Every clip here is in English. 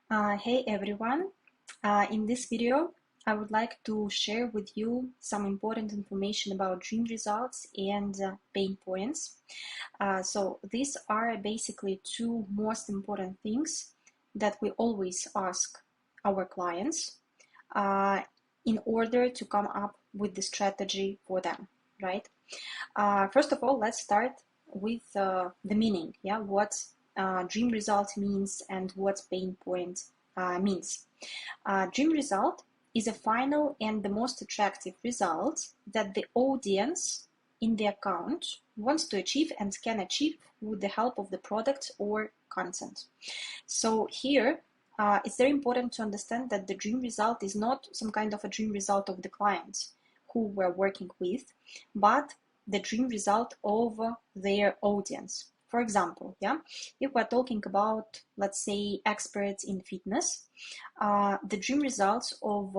Hey everyone, in this video I would like to share with you some important information about dream results and pain points. So these are basically two most important things that we always ask our clients uh, in order to come up with the strategy for them, right? First of all, let's start with the meaning, yeah, what dream result means and what pain point means. Dream result is a final and the most attractive result that the audience in the account wants to achieve and can achieve with the help of the product or content. So here, it's very important to understand that the dream result is not some kind of a dream result of the client who we're working with, but the dream result of their audience. For example, yeah, if we're talking about, let's say, experts in fitness, the dream results of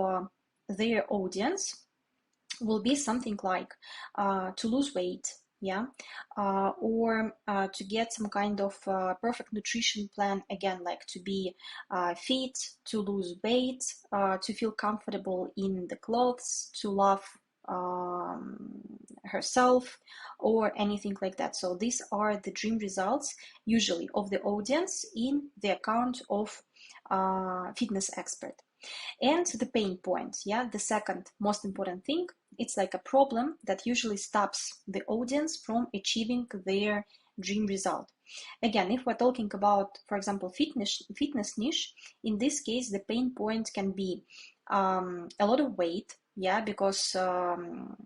their audience will be something like to lose weight, yeah, or to get some kind of perfect nutrition plan, again, like to be fit, to lose weight, to feel comfortable in the clothes, to love herself, or anything like that. So these are the dream results usually of the audience in the account of fitness expert. And the pain point, yeah, the second most important thing, it's like a problem that usually stops the audience from achieving their dream result. Again, if we're talking about, for example, fitness niche, in this case, the pain point can be a lot of weight, yeah, because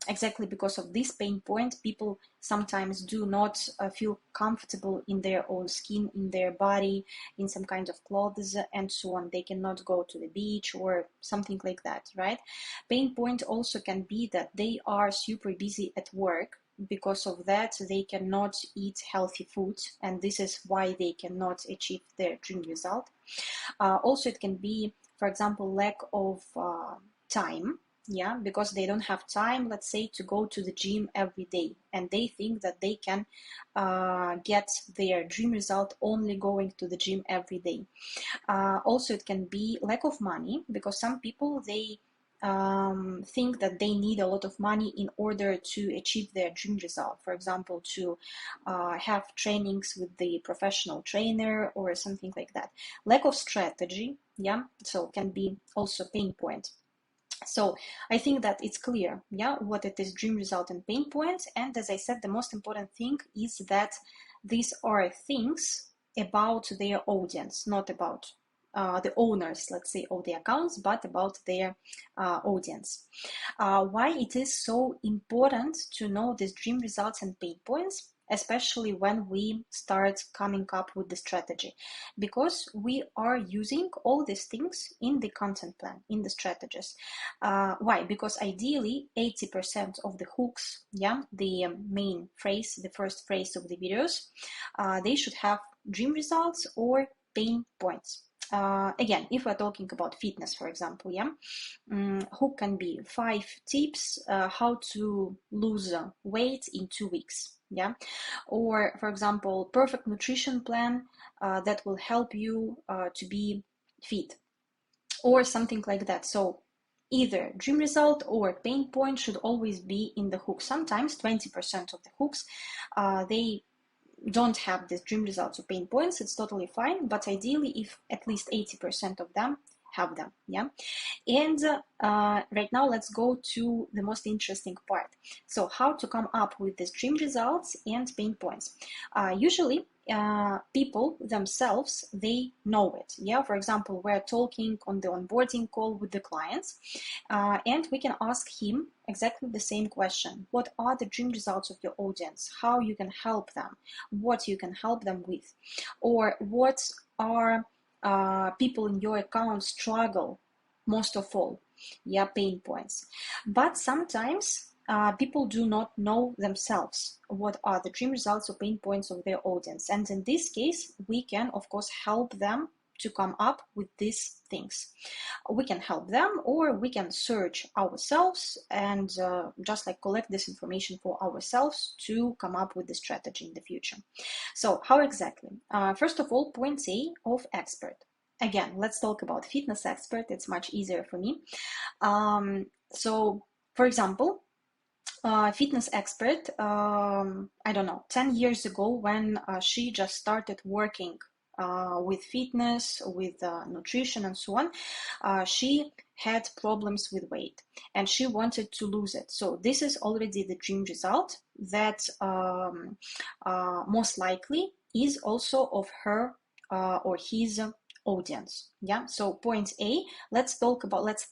exactly because of this pain point, people sometimes do not feel comfortable in their own skin, in their body, in some kind of clothes, and so on. They cannot go to the beach or something like that, right? Pain point also can be that they are super busy at work. Because of that, they cannot eat healthy food, and this is why they cannot achieve their dream result. Also, it can be, for example, lack of time, yeah, because they don't have time, let's say, to go to the gym every day, and they think that they can get their dream result only going to the gym every day. Also, it can be lack of money, because some people, they think that they need a lot of money in order to achieve their dream result. For example, to have trainings with the professional trainer or something like that. Lack of strategy, yeah, so can be also pain point. So I think that it's clear, yeah, what it is, dream result and pain points. And as I said, the most important thing is that these are things about their audience, not about the owners, let's say, of the accounts, but about their audience. Why it is so important to know these dream results and pain points, especially when we start coming up with the strategy, because we are using all these things in the content plan, in the strategies. Why? Because ideally 80% of the hooks, yeah, the main phrase, the first phrase of the videos, they should have dream results or pain points. Again, if we're talking about fitness, for example, yeah, hook can be 5 tips how to lose weight in 2 weeks, yeah, or for example, perfect nutrition plan that will help you to be fit, or something like that. So either dream result or pain point should always be in the hook. Sometimes 20% of the hooks they don't have these dream results or pain points. It's totally fine, but ideally if at least 80% of them have them, yeah. And right now let's go to the most interesting part. So how to come up with these dream results and pain points. Usually people themselves, they know it, yeah. For example, we're talking on the onboarding call with the clients, and we can ask him exactly the same question: what are the dream results of your audience, how you can help them, what you can help them with, or what are people in your account struggle most of all, yeah, pain points. But sometimes people do not know themselves what are the dream results or pain points of their audience, and in this case we can of course help them to come up with these things. We can help them, or we can search ourselves and just like collect this information for ourselves to come up with the strategy in the future. So how exactly? First of all, point A of expert. again, let's talk about fitness expert. It's much easier for me. So, for example, fitness expert, I don't know, 10 years ago when she just started working with fitness, with nutrition and so on, she had problems with weight and she wanted to lose it. So this is already the dream result that most likely is also of her or his audience. Yeah, so point A, let's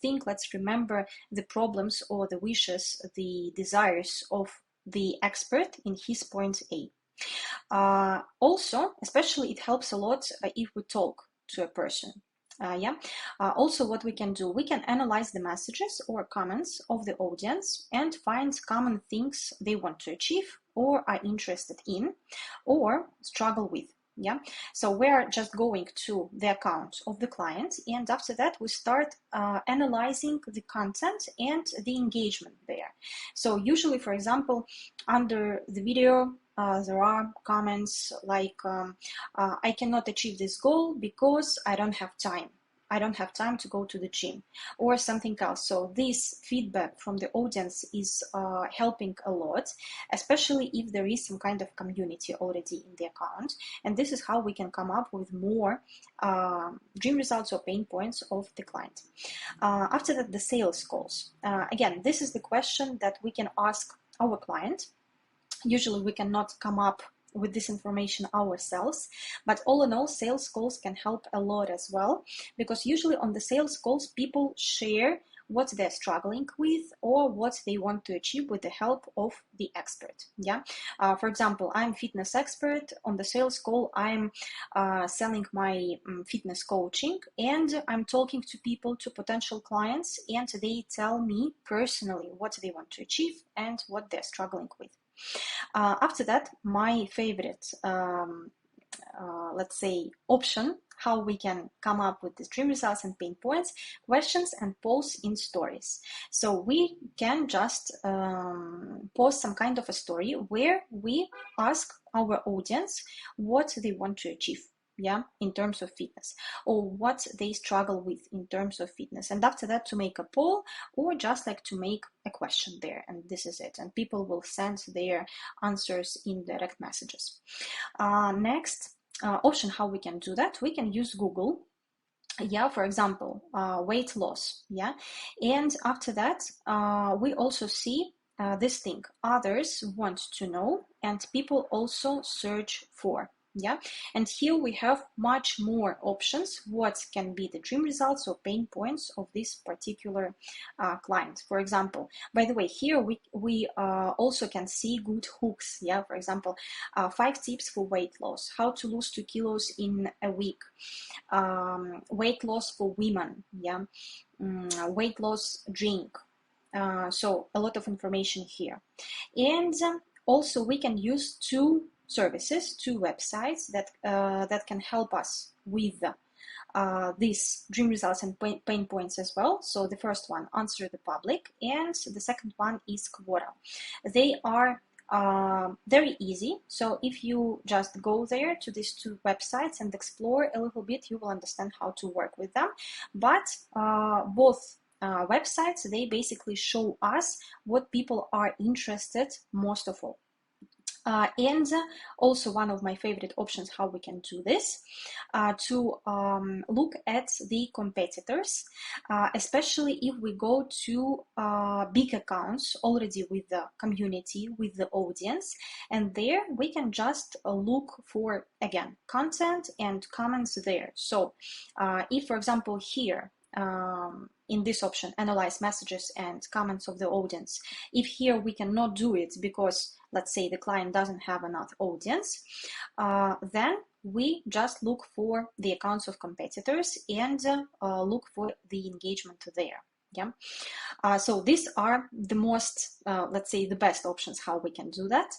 think, let's remember the problems or the wishes, the desires of the expert in his point A. Also, especially it helps a lot if we talk to a person. Also, what we can do, we can analyze the messages or comments of the audience and find common things they want to achieve or are interested in or struggle with. Yeah, so we're just going to the account of the client, and after that we start analyzing the content and the engagement there. So usually, for example, under the video there are comments like I cannot achieve this goal because I don't have time. I don't have time to go to the gym, or something else. So this feedback from the audience is helping a lot, especially if there is some kind of community already in the account. And this is how we can come up with more dream results or pain points of the client. After that, the sales calls. Again, this is the question that we can ask our client. Usually we cannot come up with this information ourselves, but all in all, sales calls can help a lot as well, because usually on the sales calls people share what they're struggling with or what they want to achieve with the help of the expert. Yeah, for example, I'm fitness expert. On the sales call, I'm selling my fitness coaching, and I'm talking to people, to potential clients, and they tell me personally what they want to achieve and what they're struggling with. After that, my favorite, let's say, option, how we can come up with the dream results and pain points, questions and polls in stories. So we can just post some kind of a story where we ask our audience what they want to achieve. Yeah, in terms of fitness, or what they struggle with in terms of fitness, and after that to make a poll or just like to make a question there, and this is it, and people will send their answers in direct messages. Next option, how we can do that, we can use Google. Yeah, for example, weight loss. Yeah, and after that we also see this thing, others want to know, and people also search for. Yeah, and here we have much more options what can be the dream results or pain points of this particular client. For example, by the way, here we also can see good hooks. Yeah, for example, 5 tips for weight loss, how to lose 2 kilos in a week, weight loss for women. Yeah, weight loss drink. So a lot of information here, and also we can use 2 services, 2 websites that can help us with these dream results and pain points as well. So the first one, Answer the Public, and the second one is Quora. They are very easy. So if you just go there to these 2 websites and explore a little bit, you will understand how to work with them. But both websites, they basically show us what people are interested most of all. And also one of my favorite options how we can do this, to look at the competitors, especially if we go to big accounts already with the community, with the audience, and there we can just look for, again, content and comments there. So if, for example, here in this option, analyze messages and comments of the audience, if here we cannot do it because, let's say, the client doesn't have enough audience, then we just look for the accounts of competitors and look for the engagement there. Yeah. So these are the most, let's say, the best options how we can do that.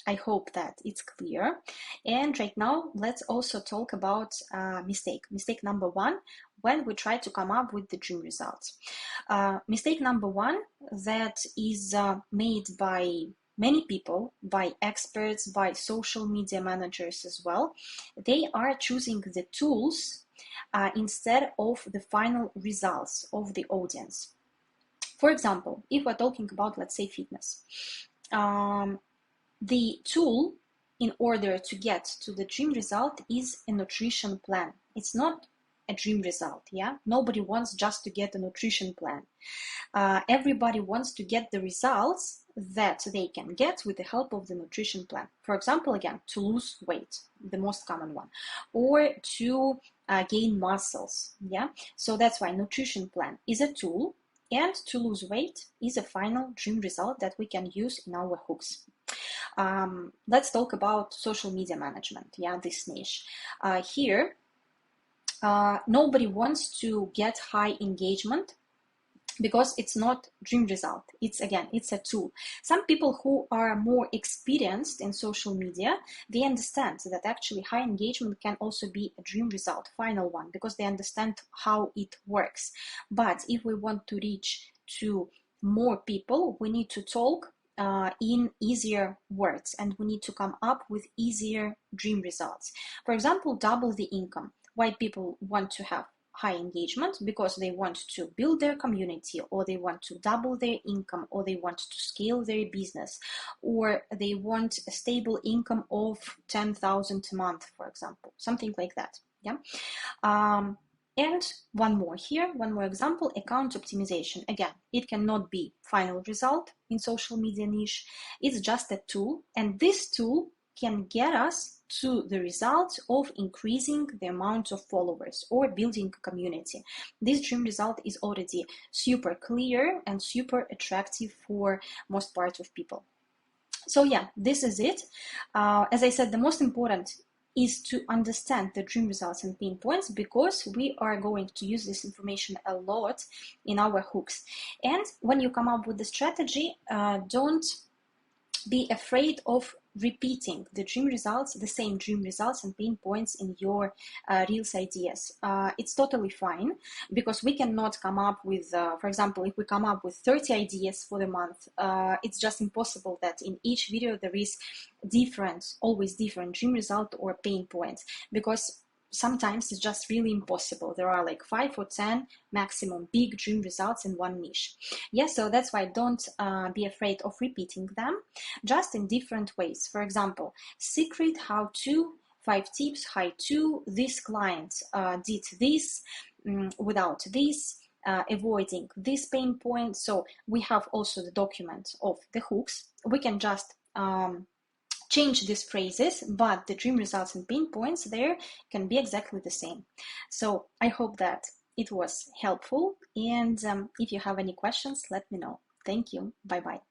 I hope that it's clear. And right now, let's also talk about mistake. Mistake number 1, when we try to come up with the dream results. Mistake number 1 that is made by many people, by experts, by social media managers as well. They are choosing the tools instead of the final results of the audience. For example, if we're talking about, let's say, fitness, the tool in order to get to the dream result is a nutrition plan. It's not a dream result, yeah? Nobody wants just to get a nutrition plan. Everybody wants to get the results that they can get with the help of the nutrition plan. For example, again, to lose weight, the most common one, or to gain muscles, yeah? So that's why nutrition plan is a tool, and to lose weight is a final dream result that we can use in our hooks. Let's talk about social media management, yeah, this niche. Here, nobody wants to get high engagement because it's not dream result. It's a tool. Some people who are more experienced in social media, they understand that actually high engagement can also be a dream result, final one, because they understand how it works. But if we want to reach to more people, we need to talk in easier words, and we need to come up with easier dream results. For example, double the income. Why people want to have high engagement? Because they want to build their community, or they want to double their income, or they want to scale their business, or they want a stable income of 10,000 a month, for example, something like that. Yeah. And one more example, account optimization. Again, it cannot be final result in social media niche. It's just a tool, and this tool can get us to the result of increasing the amount of followers or building a community. This dream result is already super clear and super attractive for most part of people. So yeah, this is it. As I said, the most important is to understand the dream results and pain points, because we are going to use this information a lot in our hooks. And when you come up with the strategy, don't be afraid of repeating the dream results, the same dream results and pain points in your Reels ideas. It's totally fine, because we cannot come up with, for example, if we come up with 30 ideas for the month, it's just impossible that in each video there is always different dream result or pain points, because sometimes it's just really impossible. There are like 5 or 10 maximum big dream results in one niche. Yeah, so that's why don't be afraid of repeating them, just in different ways. For example, secret how to, 5 tips how to, this client did this without this, avoiding this pain point. So we have also the document of the hooks. We can just change these phrases, but the dream results and pain points there can be exactly the same. So I hope that it was helpful, and if you have any questions, let me know. Thank you. Bye bye.